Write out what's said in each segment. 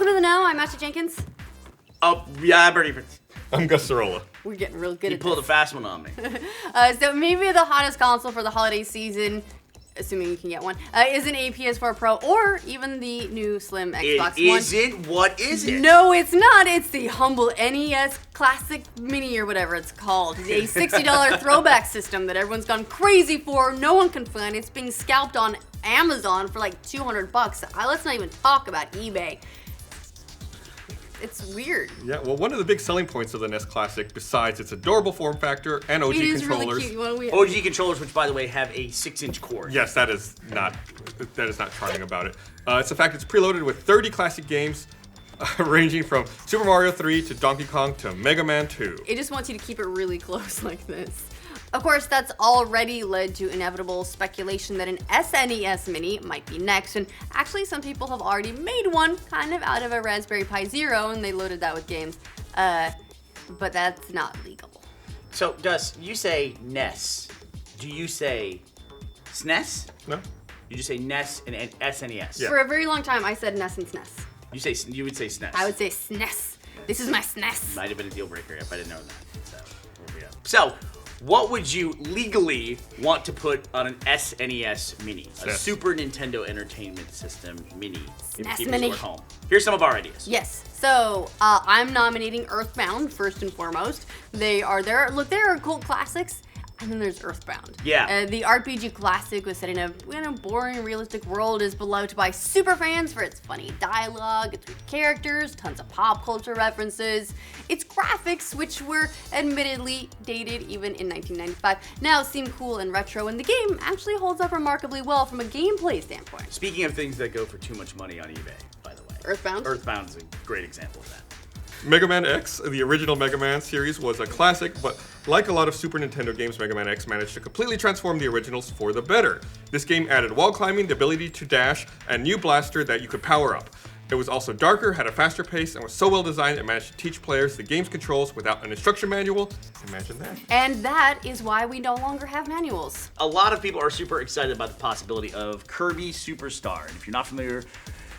Gentleman of the Know, I'm Master Jenkins. Oh, yeah, I'm Bernie. I'm Gus Sorolla. We're getting real good You at pulled this. a fast one on me. So maybe the hottest console for the holiday season, assuming you can get one, isn't a PS4 Pro or even the new Slim Xbox One. It isn't? What is it? No, it's not. It's the humble NES Classic Mini or whatever it's called. A $60 throwback system that everyone's gone crazy for. No one can find. It's being scalped on Amazon for like $200. Let's not even talk about eBay. It's weird. Yeah, well, one of the big selling points of the NES Classic, besides its adorable form factor and OG It is controllers. really cute. You wanna- OG controllers, which by the way have a 6-inch cord. Yes, that is not charming about it. It's the fact it's preloaded with 30 classic games, ranging from Super Mario 3 to Donkey Kong to Mega Man 2. It just wants you to keep it really close like this. Of course, that's already led to inevitable speculation that an SNES Mini might be next, and actually some people have already made one kind of out of a Raspberry Pi Zero, and they loaded that with games. But that's not legal. So, Gus, you say NES. Do you say SNES? No? You just say NES and SNES. Yeah. For a very long time, I said NES and SNES. You would say SNES. I would say SNES. This is my SNES. Might have been a deal breaker if I didn't know that. There we go. So, what would you legally want to put on an SNES Mini? A SNES. Super Nintendo Entertainment System Mini. SNES Mini. At home. Here's some of our ideas. Yes. So I'm nominating Earthbound first and foremost. They are there. Look, there are cult classics, and then there's Earthbound. Yeah. The RPG classic was set in a boring, realistic world, is beloved by super fans for its funny dialogue, its weird characters, tons of pop culture references, its graphics, which were admittedly dated even in 1995, now seem cool and retro, and the game actually holds up remarkably well from a gameplay standpoint. Speaking of things that go for too much money on eBay, by the way. Earthbound? Earthbound's a great example of that. Mega Man X, the original Mega Man series, was a classic, but like a lot of Super Nintendo games, Mega Man X managed to completely transform the originals for the better. This game added wall climbing, the ability to dash, and new blaster that you could power up. It was also darker, had a faster pace, and was so well designed it managed to teach players the game's controls without an instruction manual. Imagine that. And that is why we no longer have manuals. A lot of people are super excited about the possibility of Kirby Superstar. And if you're not familiar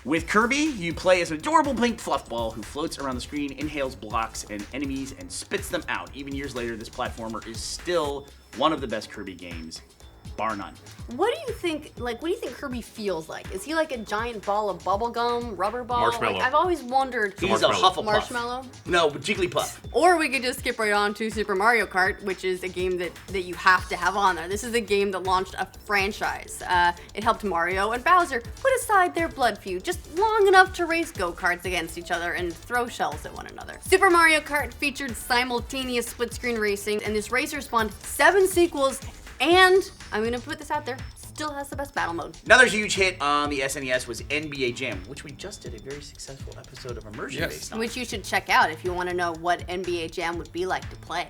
with Kirby, you play as an adorable pink fluff ball who floats around the screen, inhales blocks and enemies, and spits them out. Even years later, this platformer is still one of the best Kirby games, bar none. What do you think Kirby feels like? Is he like a giant ball of bubblegum, rubber ball? Marshmallow. Like, I've always wondered. He's a Marshmallow. Hufflepuff. Marshmallow? No, but Jigglypuff. Or we could just skip right on to Super Mario Kart, which is a game that you have to have on there. This is a game that launched a franchise. It helped Mario and Bowser put aside their blood feud just long enough to race go-karts against each other and throw shells at one another. Super Mario Kart featured simultaneous split-screen racing, and this racer spawned 7 sequels, and I'm gonna put this out there, still has the best battle mode. Another huge hit on the SNES was NBA Jam, which we just did a very successful episode of Immersion based on. Which you should check out if you want to know what NBA Jam would be like to play.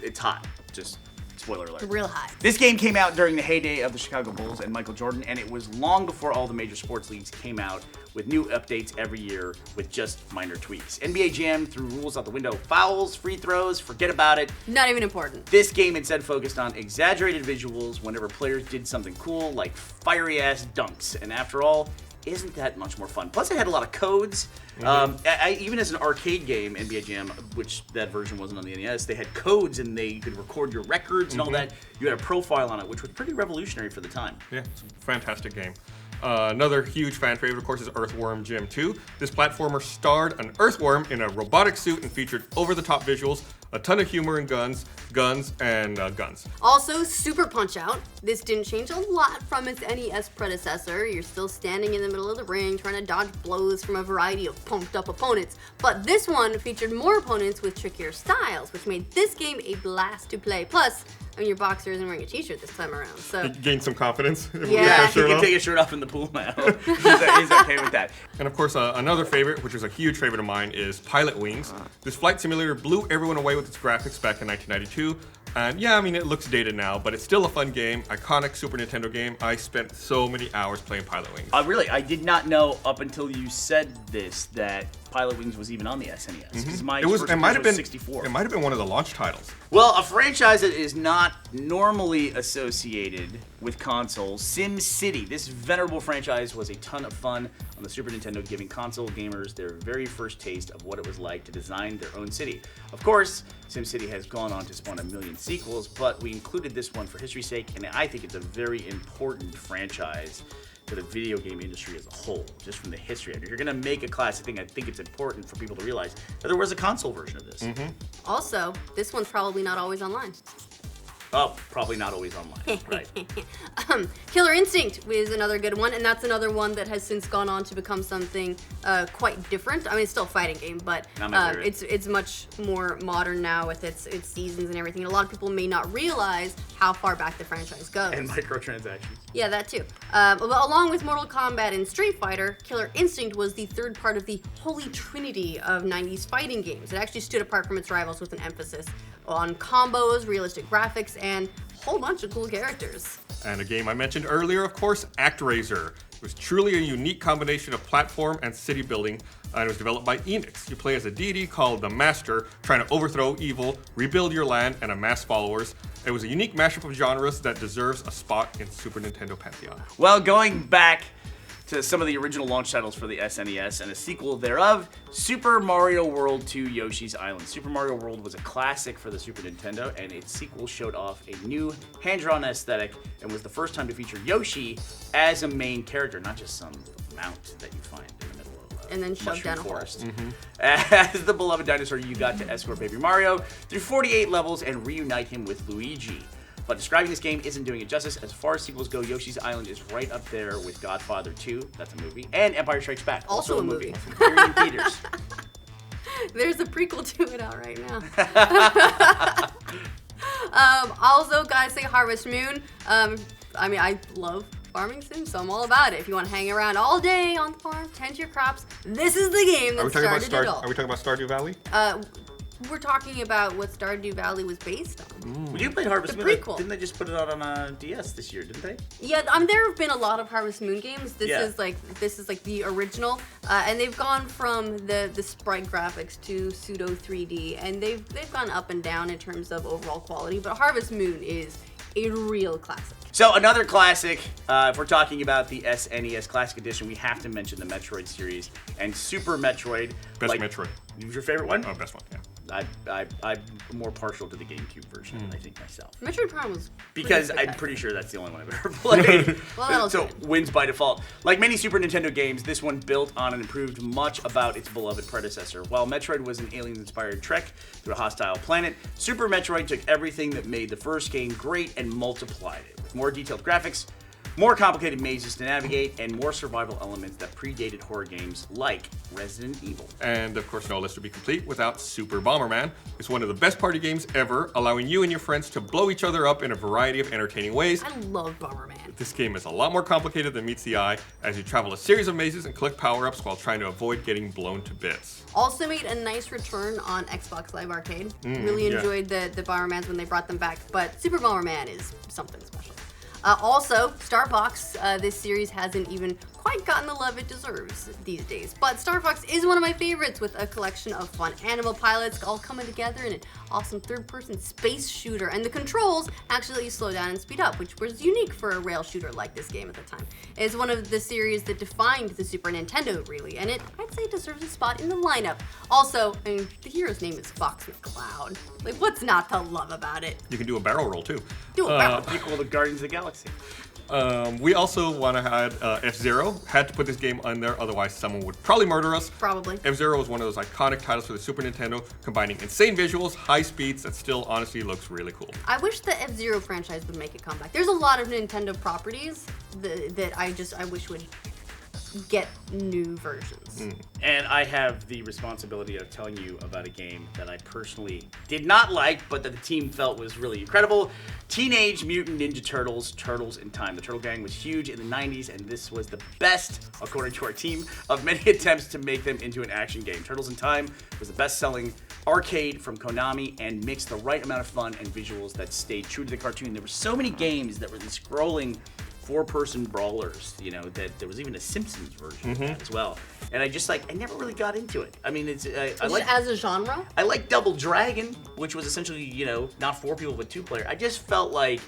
It's hot. Just spoiler alert. Real high. This game came out during the heyday of the Chicago Bulls and Michael Jordan, and it was long before all the major sports leagues came out with new updates every year with just minor tweaks. NBA Jam threw rules out the window. Fouls, free throws, forget about it. Not even important. This game instead focused on exaggerated visuals whenever players did something cool, like fiery-ass dunks. And after all, isn't that much more fun? Plus, it had a lot of codes. Even as an arcade game, NBA Jam, which that version wasn't on the NES, they had codes and you could record your records and all that. You had a profile on it, which was pretty revolutionary for the time. Yeah, it's a fantastic game. Another huge fan favorite, of course, is Earthworm Jim 2. This platformer starred an earthworm in a robotic suit and featured over-the-top visuals, a ton of humor and guns. Also, Super Punch-Out! This didn't change a lot from its NES predecessor. You're still standing in the middle of the ring trying to dodge blows from a variety of pumped-up opponents. But this one featured more opponents with trickier styles, which made this game a blast to play. Plus, your boxer isn't wearing a t-shirt this time around, so... You gained some confidence. Yeah. He can take his shirt off in the pool now. He's okay with that. And of course, another favorite, which is a huge favorite of mine, is Pilot Wings. This flight simulator blew everyone away with its graphics back in 1992. And yeah, I mean, it looks dated now, but it's still a fun game. Iconic Super Nintendo game. I spent so many hours playing Pilot Wings. Really, I did not know up until you said this that Pilot Wings was even on the SNES. Because my first It might have been 64. It might have been one of the launch titles. Well, a franchise that is not normally associated with consoles. Sim City. This venerable franchise was a ton of fun on the Super Nintendo, giving console gamers their very first taste of what it was like to design their own city. Of course, Sim City has gone on to spawn a million sequels, but we included this one for history's sake, and I think it's a very important franchise to the video game industry as a whole, just from the history. If you're going to make a classic thing, I think it's important for people to realize that there was a console version of this. Also, this one's probably not always online. Oh, probably not always online. Right. Killer Instinct is another good one, and that's another one that has since gone on to become something quite different. I mean, it's still a fighting game, but it's much more modern now with its seasons and everything. A lot of people may not realize how far back the franchise goes. And microtransactions. Yeah, that too. But along with Mortal Kombat and Street Fighter, Killer Instinct was the third part of the holy trinity of 90s fighting games. It actually stood apart from its rivals with an emphasis on combos, realistic graphics, and a whole bunch of cool characters. And a game I mentioned earlier, of course, ActRaiser. It was truly a unique combination of platform and city building, and it was developed by Enix. You play as a deity called the Master, trying to overthrow evil, rebuild your land, and amass followers. It was a unique mashup of genres that deserves a spot in Super Nintendo Pantheon. Well, going back to some of the original launch titles for the SNES and a sequel thereof, Super Mario World 2 Yoshi's Island. Super Mario World was a classic for the Super Nintendo, and its sequel showed off a new hand-drawn aesthetic and was the first time to feature Yoshi as a main character, not just some mount that you find in the middle of and then shoved down a forest. As the beloved dinosaur, you got to escort Baby Mario through 48 levels and reunite him with Luigi. But describing this game isn't doing it justice. As far as sequels go, Yoshi's Island is right up there with Godfather 2, that's a movie, and Empire Strikes Back, also a movie. Appearing in theaters. There's a prequel to it out right now. Also, gotta say Harvest Moon. I mean, I love farming sims, so I'm all about it. If you want to hang around all day on the farm, tend to your crops, this is the game that started it all. Are we talking about Stardew Valley? We're talking about what Stardew Valley was based on. Well, you played Harvest Moon. Prequel. Didn't they just put it out on a DS this year, didn't they? Yeah, there have been a lot of Harvest Moon games. This is like the original, and they've gone from the sprite graphics to pseudo 3D, and they've gone up and down in terms of overall quality. But Harvest Moon is a real classic. So another classic, if we're talking about the SNES Classic Edition, we have to mention the Metroid series and Super Metroid. Best Metroid. Was your favorite one? Oh, best one, yeah. I'm more partial to the GameCube version, I think, myself. Metroid Prime was because I'm pretty sure that's the only one I've ever played. Well, so wins by default. Like many Super Nintendo games, this one built on and improved much about its beloved predecessor. While Metroid was an alien-inspired trek through a hostile planet, Super Metroid took everything that made the first game great and multiplied it. With more detailed graphics, more complicated mazes to navigate, and more survival elements that predated horror games like Resident Evil. And of course, no list would be complete without Super Bomberman. It's one of the best party games ever, allowing you and your friends to blow each other up in a variety of entertaining ways. I love Bomberman. This game is a lot more complicated than meets the eye, as you travel a series of mazes and collect power-ups while trying to avoid getting blown to bits. Also made a nice return on Xbox Live Arcade. Really enjoyed the Bombermans when they brought them back, but Super Bomberman is something special. Also, Star Fox, this series hasn't even quite gotten the love it deserves these days. But Star Fox is one of my favorites, with a collection of fun animal pilots all coming together in an awesome third-person space shooter. And the controls actually let you slow down and speed up, which was unique for a rail shooter like this game at the time. It's one of the series that defined the Super Nintendo, really, and I'd say it deserves a spot in the lineup. Also, I mean, the hero's name is Fox McCloud. Like, what's not to love about it? You can do a barrel roll, too. Do a barrel roll. Equal to Guardians of the Galaxy. We also want to add F-Zero. Had to put this game on there, otherwise someone would probably murder us. Probably. F-Zero was one of those iconic titles for the Super Nintendo, combining insane visuals, high speeds, that still honestly looks really cool. I wish the F-Zero franchise would make a comeback. There's a lot of Nintendo properties that I wish would get new versions. And I have the responsibility of telling you about a game that I personally did not like, but that the team felt was really incredible. Teenage Mutant Ninja Turtles, Turtles in Time. The Turtle Gang was huge in the 90s, and this was the best, according to our team, of many attempts to make them into an action game. Turtles in Time was the best-selling arcade from Konami and mixed the right amount of fun and visuals that stayed true to the cartoon. There were so many games that were these scrolling four-person brawlers, you know, that there was even a Simpsons version of that as well. And I never really got into it. I mean, I like as a genre. I like Double Dragon, which was essentially, you know, not 4 people but 2 player. I just felt like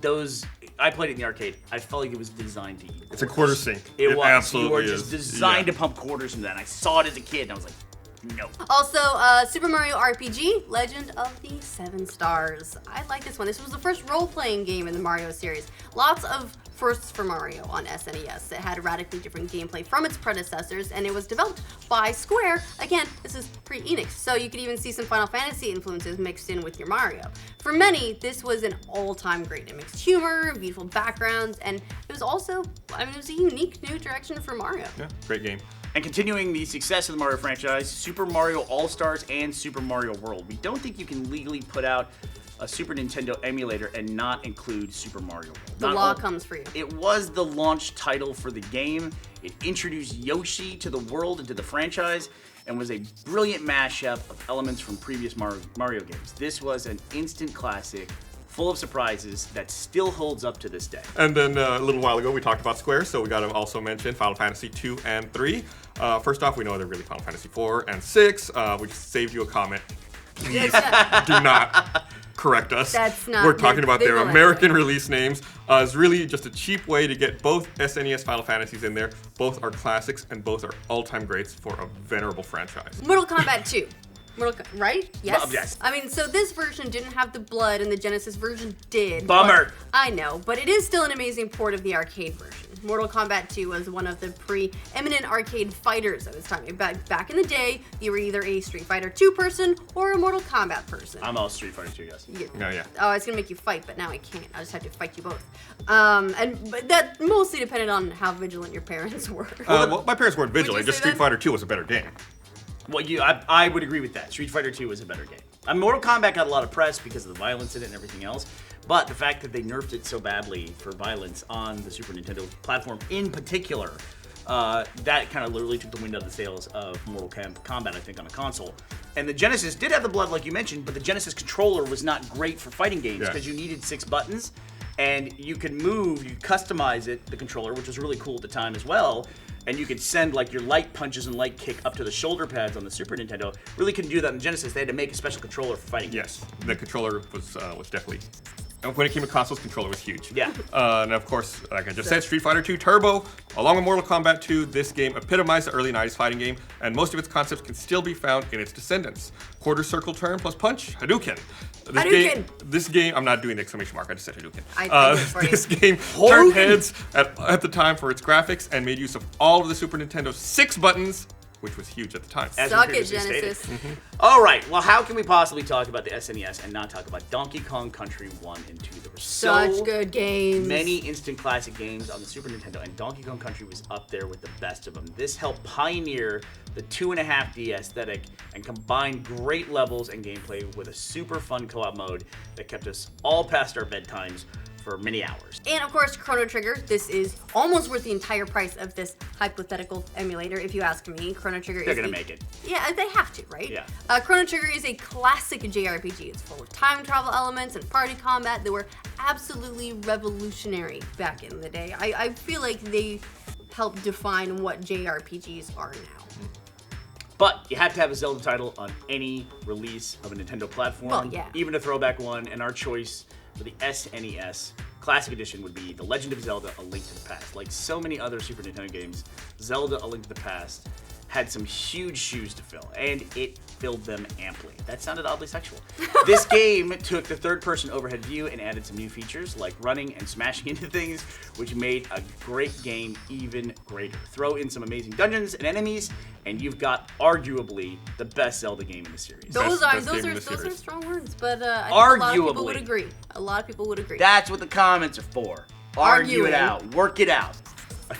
those I played it in the arcade. I felt like it was designed to eat. It's a quarter sink. It was. Absolutely You were just is. designed Yeah. to pump quarters from that. And I saw it as a kid, and I was like, no. Also, Super Mario RPG, Legend of the Seven Stars. I like this one. This was the first role-playing game in the Mario series. Lots of firsts for Mario on SNES. It had radically different gameplay from its predecessors, and it was developed by Square. Again, this is pre-Enix, so you could even see some Final Fantasy influences mixed in with your Mario. For many, this was an all-time great. It mixed humor, beautiful backgrounds, and it was also, it was a unique new direction for Mario. Yeah, great game. And continuing the success of the Mario franchise, Super Mario All-Stars and Super Mario World. We don't think you can legally put out a Super Nintendo emulator and not include Super Mario World. The law comes for you. It was the launch title for the game. It introduced Yoshi to the world and to the franchise, and was a brilliant mashup of elements from previous Mario games. This was an instant classic, full of surprises, that still holds up to this day. And then a little while ago, we talked about Square, so we got to also mention Final Fantasy 2 and 3. First off, we know they're really Final Fantasy 4 and 6. We just saved you a comment. Please do not correct us. That's not- We're talking about they their will American release names. It's really just a cheap way to get both SNES Final Fantasies in there. Both are classics, and both are all-time greats for a venerable franchise. Mortal Kombat 2. Right? Yes? Well, yes. I mean, so this version didn't have the blood, and the Genesis version did. Bummer. But I know, but it is still an amazing port of the arcade version. Mortal Kombat 2 was one of the pre-eminent arcade fighters of its time. Back in the day, you were either a Street Fighter 2 person or a Mortal Kombat person. I'm all Street Fighter 2 guys. Yeah. Oh, I was gonna make you fight, but now I can't. I just have to fight you both. But that mostly depended on how vigilant your parents were. Well, my parents weren't vigilant. say Just Street that? Fighter 2 was a better game. Well, I would agree with that. Street Fighter 2 was a better game. Mortal Kombat got a lot of press because of the violence in it and everything else, but the fact that they nerfed it so badly for violence on the Super Nintendo platform in particular, that kind of literally took the wind out of the sails of Mortal Kombat, I think, on a console. And the Genesis did have the blood, like you mentioned, but the Genesis controller was not great for fighting games because you needed 6 buttons, and you could move, you could customize it, the controller, which was really cool at the time as well. And you could send like your light punches and light kick up to the shoulder pads on the Super Nintendo. Really couldn't do that in the Genesis. They had to make a special controller for fighting. Yes, the controller was definitely. And when it came to consoles, controller was huge. Yeah. And of course, like I just said, Street Fighter 2 Turbo, along with Mortal Kombat 2, this game epitomized the early 90s fighting game, and most of its concepts can still be found in its descendants. Quarter circle turn plus punch, Hadouken. This game, I'm not doing the exclamation mark, I just said Hadouken. I did it for you. This game turned heads at the time for its graphics and made use of all of the Super Nintendo's 6 buttons, which was huge at the time. As we Suck it, previously Genesis. stated. All right, well, how can we possibly talk about the SNES and not talk about Donkey Kong Country 1 and 2? There were Such good games. many instant classic games on the Super Nintendo, and Donkey Kong Country was up there with the best of them. This helped pioneer the 2.5D aesthetic and combined great levels and gameplay with a super fun co-op mode that kept us all past our bedtimes for many hours. And of course, Chrono Trigger. This is almost worth the entire price of this hypothetical emulator, if you ask me. Chrono Trigger They're gonna make it. Yeah, they have to, right? Yeah. Chrono Trigger is a classic JRPG. It's full of time travel elements and party combat that were absolutely revolutionary back in the day. I feel like they helped define what JRPGs are now. But you had to have a Zelda title on any release of a Nintendo platform, Well, yeah. even a throwback one, and our choice for the SNES Classic Edition would be The Legend of Zelda: A Link to the Past. Like so many other Super Nintendo games, Zelda: A Link to the Past had some huge shoes to fill, and it filled them amply. That sounded oddly sexual. This game took the third-person overhead view and added some new features like running and smashing into things, which made a great game even greater. Throw in some amazing dungeons and enemies, and you've got arguably the best Zelda game in the series. Those best game in the are series. strong words, but I think a lot of people Arguably. would agree. A lot of people would agree. That's what the comments are for. Argue it Arguing. out. Work it out.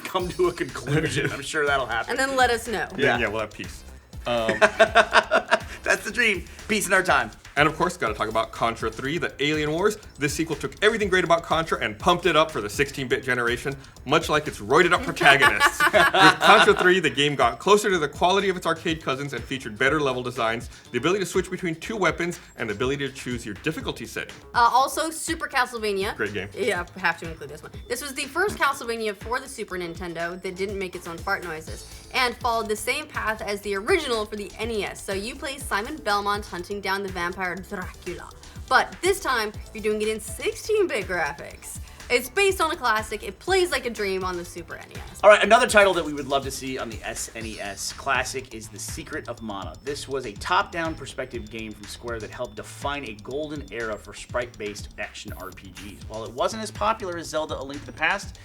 Come to a conclusion. I'm sure that'll happen. And then let us know. Yeah, we'll have peace. That's the dream. Peace in our time. And of course, got to talk about Contra 3, The Alien Wars. This sequel took everything great about Contra and pumped it up for the 16-bit generation, much like its roided-up protagonists. With Contra 3, the game got closer to the quality of its arcade cousins and featured better level designs, the ability to switch between 2 weapons, and the ability to choose your difficulty setting. Also, Super Castlevania. Great game. Yeah, I have to include this one. This was the first Castlevania for the Super Nintendo that didn't make its own fart noises, and followed the same path as the original for the NES. So you play Simon Belmont hunting down the vampire Dracula. But this time, you're doing it in 16-bit graphics. It's based on a classic. It plays like a dream on the Super NES. All right, another title that we would love to see on the SNES Classic is The Secret of Mana. This was a top-down perspective game from Square that helped define a golden era for sprite-based action RPGs. While it wasn't as popular as Zelda: A Link to the Past,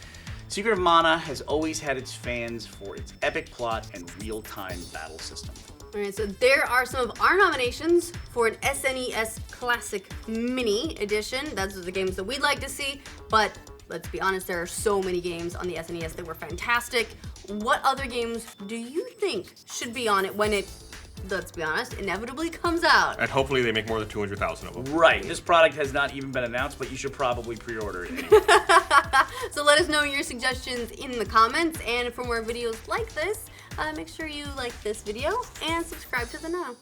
Secret of Mana has always had its fans for its epic plot and real-time battle system. Alright, so there are some of our nominations for an SNES Classic Mini Edition. Those are the games that we'd like to see, but let's be honest, there are so many games on the SNES that were fantastic. What other games do you think should be on it when it, let's be honest, inevitably comes out? And hopefully they make more than 200,000 of them. Right, this product has not even been announced, but you should probably pre-order it. So let us know your suggestions in the comments, and for more videos like this, make sure you like this video and subscribe to the Now.